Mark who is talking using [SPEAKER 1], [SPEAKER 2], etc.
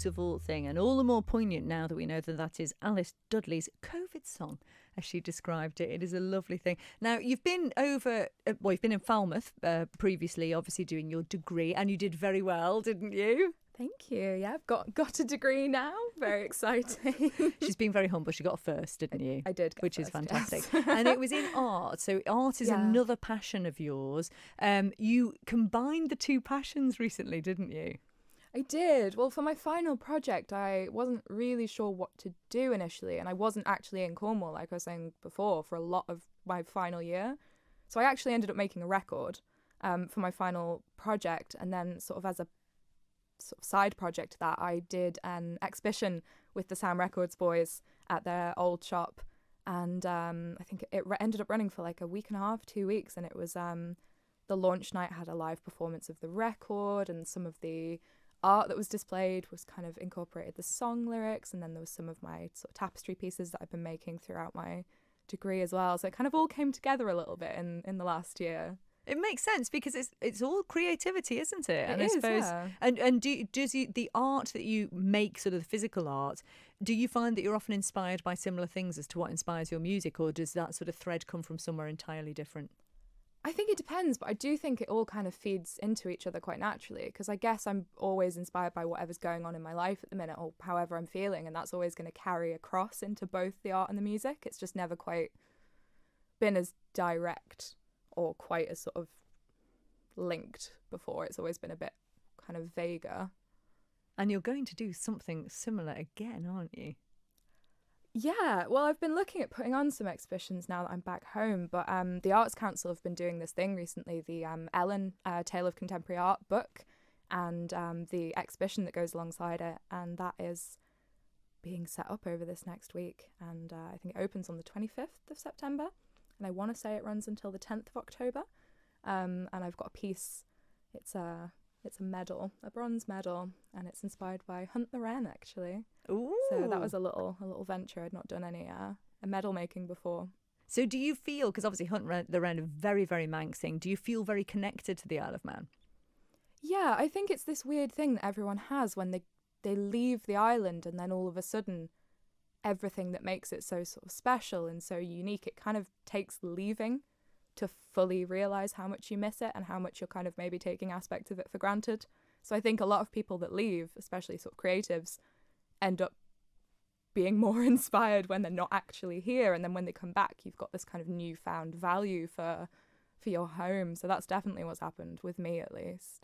[SPEAKER 1] beautiful thing, and all the more poignant now that we know that is Alice Dudley's COVID song, as she described it. It is a lovely thing. Now, you've been you've been in Falmouth previously, obviously doing your degree, and you did very well, didn't you?
[SPEAKER 2] Thank you. Yeah, I've got a degree now. Very exciting.
[SPEAKER 1] She's been very humble. She got a first, didn't you?
[SPEAKER 2] I did get
[SPEAKER 1] Which
[SPEAKER 2] first,
[SPEAKER 1] is fantastic.
[SPEAKER 2] yes.
[SPEAKER 1] And it was in art. So art is another passion of yours. You combined the two passions recently, didn't you?
[SPEAKER 2] I did. Well, for my final project, I wasn't really sure what to do initially, and I wasn't actually in Cornwall, like I was saying before, for a lot of my final year. So I actually ended up making a record for my final project, and then sort of as a sort of side project to that, I did an exhibition with the Sam Records boys at their old shop, and I think it ended up running for like a week and a half, 2 weeks, and it was the launch night had a live performance of the record, and some of the art that was displayed was kind of incorporated the song lyrics, and then there was some of my sort of tapestry pieces that I've been making throughout my degree as well. So it kind of all came together a little bit in the last year.
[SPEAKER 1] It makes sense because it's all creativity, isn't it?
[SPEAKER 2] It
[SPEAKER 1] And
[SPEAKER 2] is,
[SPEAKER 1] I suppose,
[SPEAKER 2] yeah.
[SPEAKER 1] the art that you make, sort of the physical art, do you find that you're often inspired by similar things as to what inspires your music, or does that sort of thread come from somewhere entirely different?
[SPEAKER 2] I think it depends, but I do think it all kind of feeds into each other quite naturally, because I guess I'm always inspired by whatever's going on in my life at the minute, or however I'm feeling, and that's always going to carry across into both the art and the music. It's just never quite been as direct or quite as sort of linked before. It's always been a bit kind of vaguer.
[SPEAKER 1] And you're going to do something similar again, aren't you?
[SPEAKER 2] Yeah, well, I've been looking at putting on some exhibitions now that I'm back home, but the Arts Council have been doing this thing recently, the Ellen Tale of Contemporary Art book, and the exhibition that goes alongside it, and that is being set up over this next week, and I think it opens on the 25th of September, and I want to say it runs until the 10th of October, and I've got a piece, it's a medal, a bronze medal, and it's inspired by Hunt the Wren, actually.
[SPEAKER 1] Ooh.
[SPEAKER 2] So that was a little venture. I'd not done any medal making before.
[SPEAKER 1] So do you feel, because obviously the Wren are very, very Manxing, do you feel very connected to the Isle of Man?
[SPEAKER 2] Yeah, I think it's this weird thing that everyone has when they leave the island, and then all of a sudden everything that makes it so sort of special and so unique, it kind of takes leaving to fully realise how much you miss it and how much you're kind of maybe taking aspects of it for granted. So I think a lot of people that leave, especially sort of creatives, end up being more inspired when they're not actually here, and then when they come back you've got this kind of newfound value for your home. So that's definitely what's happened with me, at least.